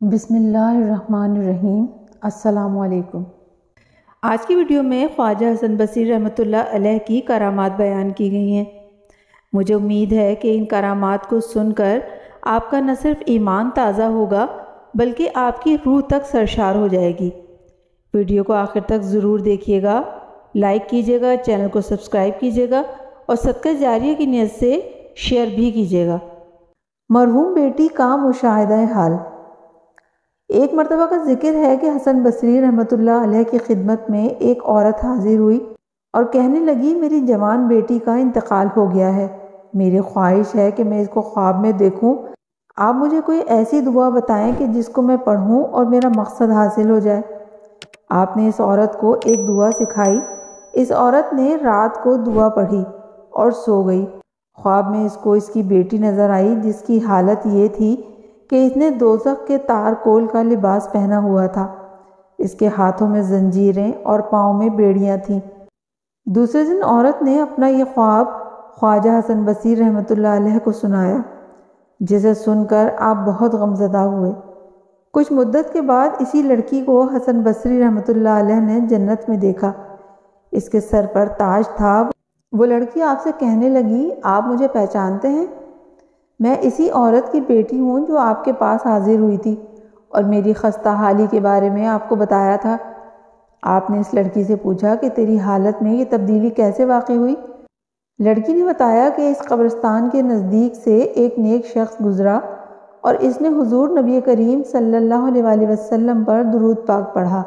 بسم اللہ الرحمن الرحیم۔ السلام علیکم۔ آج کی ویڈیو میں خواجہ حسن بصری رحمۃ اللہ علیہ کی کرامات بیان کی گئی ہیں۔ مجھے امید ہے کہ ان کرامات کو سن کر آپ کا نہ صرف ایمان تازہ ہوگا بلکہ آپ کی روح تک سرشار ہو جائے گی۔ ویڈیو کو آخر تک ضرور دیکھیے گا، لائک کیجیے گا، چینل کو سبسکرائب کیجیے گا اور صدقہ جاریہ کی نیت سے شیئر بھی کیجیے گا۔ مرحوم بیٹی کا مشاہدہ حال۔ ایک مرتبہ کا ذکر ہے کہ حسن بصری رحمۃ اللہ علیہ کی خدمت میں ایک عورت حاضر ہوئی اور کہنے لگی، میری جوان بیٹی کا انتقال ہو گیا ہے، میری خواہش ہے کہ میں اس کو خواب میں دیکھوں، آپ مجھے کوئی ایسی دعا بتائیں کہ جس کو میں پڑھوں اور میرا مقصد حاصل ہو جائے۔ آپ نے اس عورت کو ایک دعا سکھائی۔ اس عورت نے رات کو دعا پڑھی اور سو گئی۔ خواب میں اس کو اس کی بیٹی نظر آئی جس کی حالت یہ تھی کہ اس نے دوزخ کے تار کول کا لباس پہنا ہوا تھا، اس کے ہاتھوں میں زنجیریں اور پاؤں میں بیڑیاں تھیں۔ دوسرے دن عورت نے اپنا یہ خواب خواجہ حسن بصری رحمۃ اللہ علیہ کو سنایا، جسے سن کر آپ بہت غمزدہ ہوئے۔ کچھ مدت کے بعد اسی لڑکی کو حسن بصری رحمۃ اللہ علیہ نے جنت میں دیکھا، اس کے سر پر تاج تھا۔ وہ لڑکی آپ سے کہنے لگی، آپ مجھے پہچانتے ہیں؟ میں اسی عورت کی بیٹی ہوں جو آپ کے پاس حاضر ہوئی تھی اور میری خستہ حالی کے بارے میں آپ کو بتایا تھا۔ آپ نے اس لڑکی سے پوچھا کہ تیری حالت میں یہ تبدیلی کیسے واقع ہوئی؟ لڑکی نے بتایا کہ اس قبرستان کے نزدیک سے ایک نیک شخص گزرا اور اس نے حضور نبی کریم صلی اللہ علیہ وآلہ وسلم پر درود پاک پڑھا۔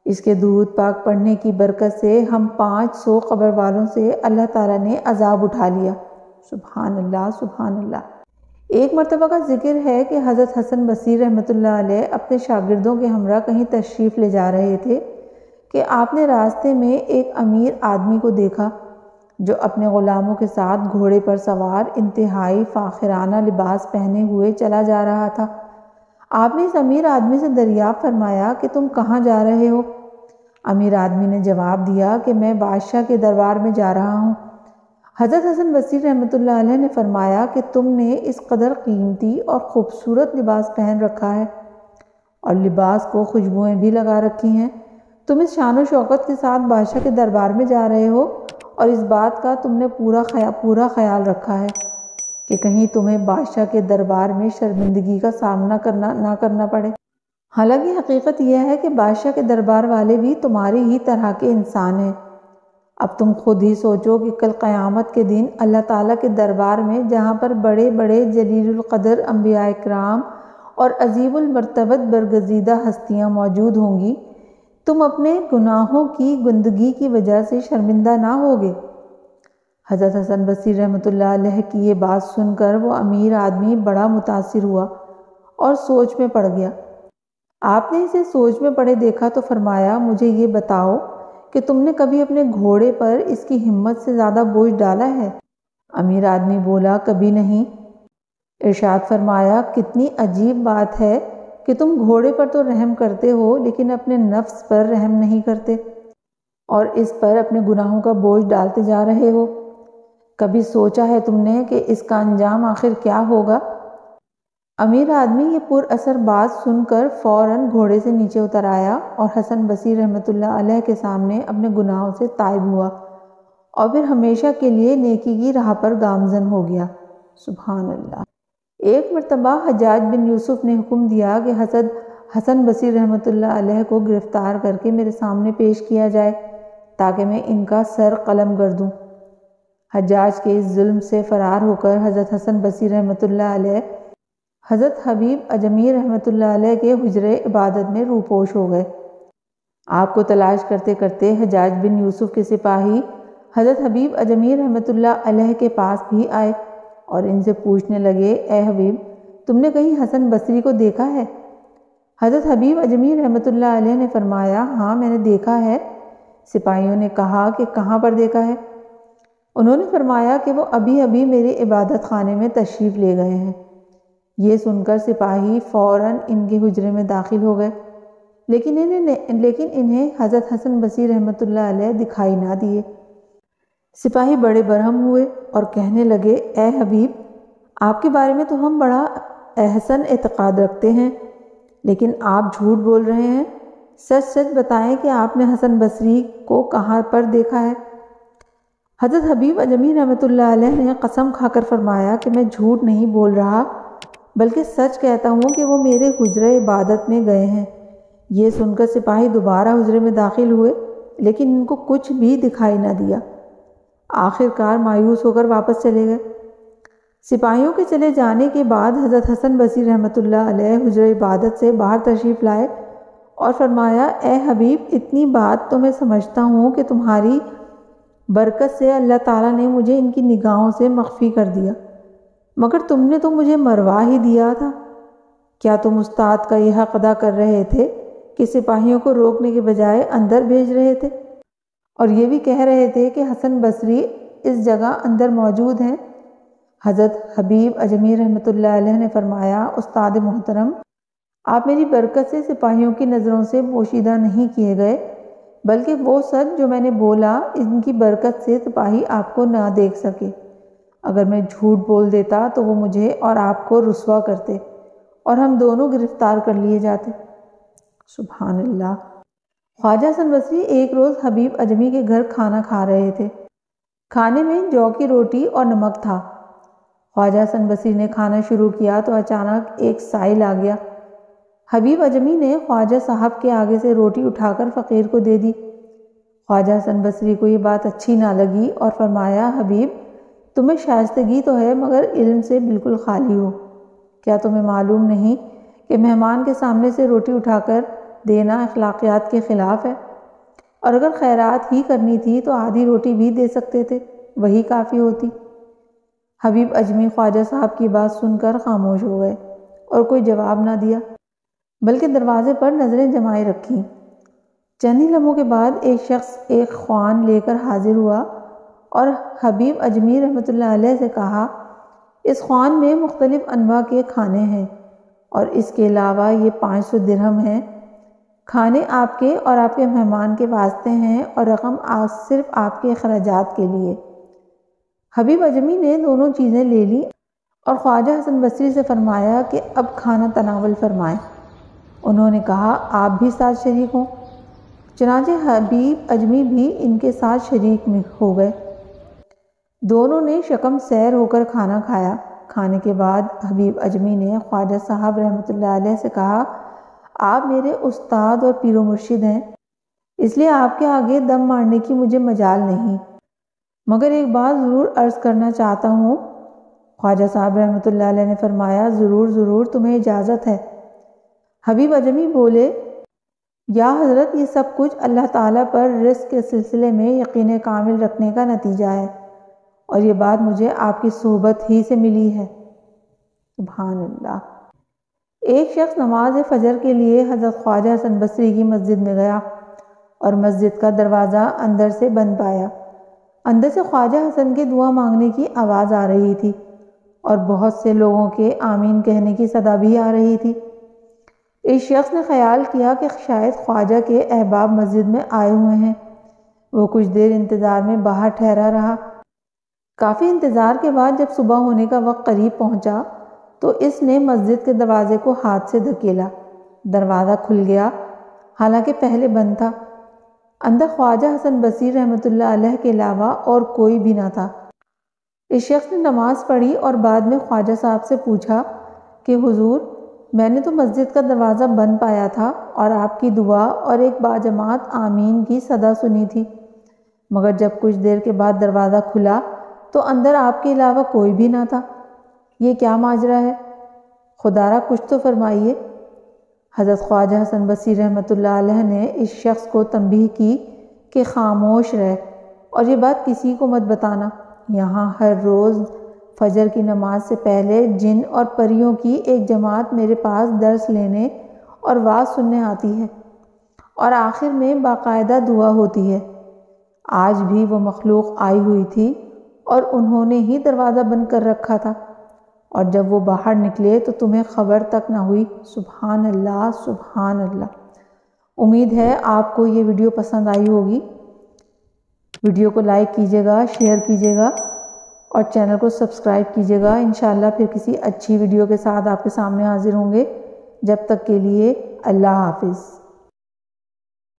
اس کے درود پاک پڑھنے کی برکت سے ہم 500 قبر والوں سے اللہ تعالیٰ نے عذاب اٹھا لیا۔ سبحان اللہ، سبحان اللہ۔ ایک مرتبہ کا ذکر ہے کہ حضرت حسن بصری رحمۃ اللہ علیہ اپنے شاگردوں کے ہمراہ کہیں تشریف لے جا رہے تھے کہ آپ نے راستے میں ایک امیر آدمی کو دیکھا جو اپنے غلاموں کے ساتھ گھوڑے پر سوار انتہائی فاخرانہ لباس پہنے ہوئے چلا جا رہا تھا۔ آپ نے اس امیر آدمی سے دریافت فرمایا کہ تم کہاں جا رہے ہو؟ امیر آدمی نے جواب دیا کہ میں بادشاہ کے دربار میں جا رہا ہوں۔ حضرت حسن بصری رحمۃ اللہ علیہ نے فرمایا کہ تم نے اس قدر قیمتی اور خوبصورت لباس پہن رکھا ہے اور لباس کو خوشبوئیں بھی لگا رکھی ہیں، تم اس شان و شوکت کے ساتھ بادشاہ کے دربار میں جا رہے ہو اور اس بات کا تم نے پورا خیال رکھا ہے کہ کہیں تمہیں بادشاہ کے دربار میں شرمندگی کا سامنا نہ کرنا پڑے۔ حالانکہ حقیقت یہ ہے کہ بادشاہ کے دربار والے بھی تمہاری ہی طرح کے انسان ہیں۔ اب تم خود ہی سوچو کہ کل قیامت کے دن اللہ تعالیٰ کے دربار میں جہاں پر بڑے بڑے جلیل القدر انبیاء اکرام اور عظیم المرتبت برگزیدہ ہستیاں موجود ہوں گی، تم اپنے گناہوں کی گندگی کی وجہ سے شرمندہ نہ ہوگے۔ حضرت حسن بصری رحمۃ اللہ علیہ کی یہ بات سن کر وہ امیر آدمی بڑا متاثر ہوا اور سوچ میں پڑ گیا۔ آپ نے اسے سوچ میں پڑے دیکھا تو فرمایا، مجھے یہ بتاؤ کہ تم نے کبھی اپنے گھوڑے پر اس کی ہمت سے زیادہ بوجھ ڈالا ہے؟ امیر آدمی بولا، کبھی نہیں۔ ارشاد فرمایا، کتنی عجیب بات ہے کہ تم گھوڑے پر تو رحم کرتے ہو لیکن اپنے نفس پر رحم نہیں کرتے اور اس پر اپنے گناہوں کا بوجھ ڈالتے جا رہے ہو۔ کبھی سوچا ہے تم نے کہ اس کا انجام آخر کیا ہوگا؟ امیر آدمی یہ پر اثر بات سن کر فوراً گھوڑے سے نیچے اتر آیا اور حسن بصری رحمۃ اللہ علیہ کے سامنے اپنے گناہوں سے تائب ہوا اور پھر ہمیشہ کے لیے نیکی کی راہ پر گامزن ہو گیا۔ سبحان اللہ۔ ایک مرتبہ حجاج بن یوسف نے حکم دیا کہ حضرت حسن بصری رحمۃ اللہ علیہ کو گرفتار کر کے میرے سامنے پیش کیا جائے تاکہ میں ان کا سر قلم کر دوں۔ حجاج کے اس ظلم سے فرار ہو کر حضرت حسن بصری رحمۃ اللہ علیہ حضرت حبیب اجمی رحمۃ اللہ علیہ کے حجرے عبادت میں روپوش ہو گئے۔ آپ کو تلاش کرتے کرتے حجاج بن یوسف کے سپاہی حضرت حبیب اجمی رحمۃ اللہ علیہ کے پاس بھی آئے اور ان سے پوچھنے لگے، اے حبیب، تم نے کہیں حسن بصری کو دیکھا ہے؟ حضرت حبیب اجمی رحمۃ اللہ علیہ نے فرمایا، ہاں میں نے دیکھا ہے۔ سپاہیوں نے کہا کہ کہاں پر دیکھا ہے؟ انہوں نے فرمایا کہ وہ ابھی میرے عبادت خانے میں تشریف لے گئے ہیں۔ یہ سن کر سپاہی فوراً ان کے حجرے میں داخل ہو گئے لیکن انہیں حضرت حسن بصری رحمۃ اللہ علیہ دکھائی نہ دیے۔ سپاہی بڑے برہم ہوئے اور کہنے لگے، اے حبیب، آپ کے بارے میں تو ہم بڑا احسن اعتقاد رکھتے ہیں لیکن آپ جھوٹ بول رہے ہیں، سچ سچ بتائیں کہ آپ نے حسن بصری کو کہاں پر دیکھا ہے؟ حضرت حبیب اجمی رحمۃ اللہ علیہ نے قسم کھا کر فرمایا کہ میں جھوٹ نہیں بول رہا، بلکہ سچ کہتا ہوں کہ وہ میرے حجرہ عبادت میں گئے ہیں۔ یہ سن کر سپاہی دوبارہ حجرے میں داخل ہوئے، لیکن ان کو کچھ بھی دکھائی نہ دیا۔ آخر کار مایوس ہو کر واپس چلے گئے۔ سپاہیوں کے چلے جانے کے بعد حضرت حسن بصری رحمۃ اللہ علیہ حجرہ عبادت سے باہر تشریف لائے اور فرمایا، اے حبیب، اتنی بات تو میں سمجھتا ہوں کہ تمہاری برکت سے اللہ تعالیٰ نے مجھے ان کی نگاہوں سے مخفی کر دیا، مگر تم نے تو مجھے مروا ہی دیا تھا۔ کیا تم استاد کا یہ حق ادا کر رہے تھے کہ سپاہیوں کو روکنے کے بجائے اندر بھیج رہے تھے، اور یہ بھی کہہ رہے تھے کہ حسن بصری اس جگہ اندر موجود ہیں؟ حضرت حبیب اجمی رحمۃ اللہ علیہ نے فرمایا، استاد محترم، آپ میری برکت سے سپاہیوں کی نظروں سے پوشیدہ نہیں کیے گئے، بلکہ وہ سچ جو میں نے بولا، ان کی برکت سے سپاہی آپ کو نہ دیکھ سکے۔ اگر میں جھوٹ بول دیتا تو وہ مجھے اور آپ کو رسوا کرتے اور ہم دونوں گرفتار کر لیے جاتے۔ سبحان اللہ۔ خواجہ حسن بصری ایک روز حبیب اجمی کے گھر کھانا کھا رہے تھے۔ کھانے میں جو کی روٹی اور نمک تھا۔ خواجہ حسن بصری نے کھانا شروع کیا تو اچانک ایک سائل آ گیا۔ حبیب اجمی نے خواجہ صاحب کے آگے سے روٹی اٹھا کر فقیر کو دے دی۔ خواجہ حسن بصری کو یہ بات اچھی نہ لگی اور فرمایا، حبیب، تمہیں شائستگی تو ہے مگر علم سے بالکل خالی ہو۔ کیا تمہیں معلوم نہیں کہ مہمان کے سامنے سے روٹی اٹھا کر دینا اخلاقیات کے خلاف ہے؟ اور اگر خیرات ہی کرنی تھی تو آدھی روٹی بھی دے سکتے تھے، وہی کافی ہوتی۔ حبیب اجمی خواجہ صاحب کی بات سن کر خاموش ہو گئے اور کوئی جواب نہ دیا، بلکہ دروازے پر نظریں جمائے رکھیں۔ چند ہی لمحوں کے بعد ایک شخص ایک خوان لے کر حاضر ہوا اور حبیب اجمی رحمۃ اللہ علیہ سے کہا، اس خوان میں مختلف انواع کے کھانے ہیں اور اس کے علاوہ یہ 500 درہم ہیں۔ کھانے آپ کے اور آپ کے مہمان کے واسطے ہیں اور رقم صرف آپ کے اخراجات کے لیے۔ حبیب اجمی نے دونوں چیزیں لے لی اور خواجہ حسن بصری سے فرمایا کہ اب کھانا تناول فرمائیں۔ انہوں نے کہا، آپ بھی ساتھ شریک ہوں؟ چنانچہ حبیب اجمی بھی ان کے ساتھ شریک ہو گئے۔ دونوں نے شکم سیر ہو کر کھانا کھایا۔ کھانے کے بعد حبیب اجمی نے خواجہ صاحب رحمۃ اللہ علیہ سے کہا، آپ میرے استاد اور پیر و مرشد ہیں، اس لیے آپ کے آگے دم مارنے کی مجھے مجال نہیں، مگر ایک بات ضرور عرض کرنا چاہتا ہوں۔ خواجہ صاحب رحمۃ اللہ علیہ نے فرمایا، ضرور ضرور، تمہیں اجازت ہے۔ حبیب اجمی بولے، یا حضرت، یہ سب کچھ اللہ تعالیٰ پر رزق کے سلسلے میں یقین کامل رکھنے کا نتیجہ ہے، اور یہ بات مجھے آپ کی صحبت ہی سے ملی ہے۔ سبحان اللہ۔ ایک شخص نماز فجر کے لیے حضرت خواجہ حسن بصری کی مسجد میں گیا اور مسجد کا دروازہ اندر سے بند پایا۔ اندر سے خواجہ حسن کے دعا مانگنے کی آواز آ رہی تھی اور بہت سے لوگوں کے آمین کہنے کی صدا بھی آ رہی تھی۔ اس شخص نے خیال کیا کہ شاید خواجہ کے احباب مسجد میں آئے ہوئے ہیں۔ وہ کچھ دیر انتظار میں باہر ٹھہرا رہا۔ کافی انتظار کے بعد جب صبح ہونے کا وقت قریب پہنچا تو اس نے مسجد کے دروازے کو ہاتھ سے دھکیلا۔ دروازہ کھل گیا، حالانکہ پہلے بند تھا۔ اندر خواجہ حسن بصری رحمۃ اللہ علیہ کے علاوہ اور کوئی بھی نہ تھا۔ اس شخص نے نماز پڑھی اور بعد میں خواجہ صاحب سے پوچھا کہ حضور، میں نے تو مسجد کا دروازہ بند پایا تھا اور آپ کی دعا اور ایک باجماعت آمین کی صدا سنی تھی، مگر جب کچھ دیر کے بعد دروازہ کھلا تو اندر آپ کے علاوہ کوئی بھی نہ تھا۔ یہ کیا ماجرا ہے؟ خدا را کچھ تو فرمائیے۔ حضرت خواجہ حسن بصری رحمۃ اللہ علیہ نے اس شخص کو تنبیہ کی کہ خاموش رہ اور یہ بات کسی کو مت بتانا۔ یہاں ہر روز فجر کی نماز سے پہلے جن اور پریوں کی ایک جماعت میرے پاس درس لینے اور وعظ سننے آتی ہے اور آخر میں باقاعدہ دعا ہوتی ہے۔ آج بھی وہ مخلوق آئی ہوئی تھی اور انہوں نے ہی دروازہ بند کر رکھا تھا، اور جب وہ باہر نکلے تو تمہیں خبر تک نہ ہوئی۔ سبحان اللہ، سبحان اللہ۔ امید ہے آپ کو یہ ویڈیو پسند آئی ہوگی۔ ویڈیو کو لائک کیجیے گا، شیئر کیجیے گا اور چینل کو سبسکرائب کیجیے گا۔ انشاءاللہ پھر کسی اچھی ویڈیو کے ساتھ آپ کے سامنے حاضر ہوں گے۔ جب تک کے لیے اللہ حافظ۔